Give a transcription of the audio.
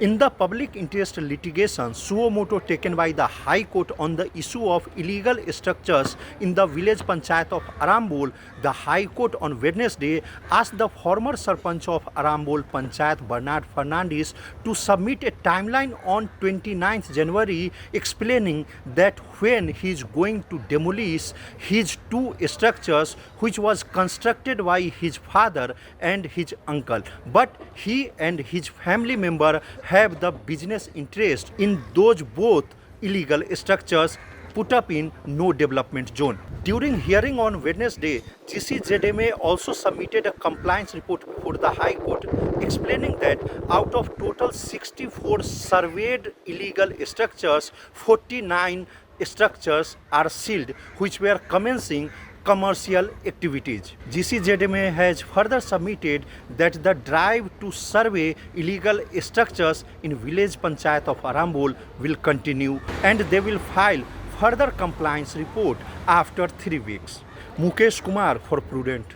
In the public interest litigation, suo motu taken by the High Court on the issue of illegal structures in the village panchayat of Arambol, the High Court on Wednesday asked the former Sarpanch of Arambol Panchayat Bernard Fernandez to submit a timeline on 29th January explaining that when he is going to demolish his two structures which was constructed by his father and his uncle, but he and his family member have the business interest in those both illegal structures put up in no development zone. During hearing on Wednesday, GCZMA also submitted a compliance report before the High Court explaining that out of total 64 surveyed illegal structures, 49 structures are sealed which were commencing commercial activities. GCZMA has further submitted that the drive to survey illegal structures in village panchayat of Arambol will continue and they will file further compliance report after 3 weeks. Mukesh Kumar for Prudent.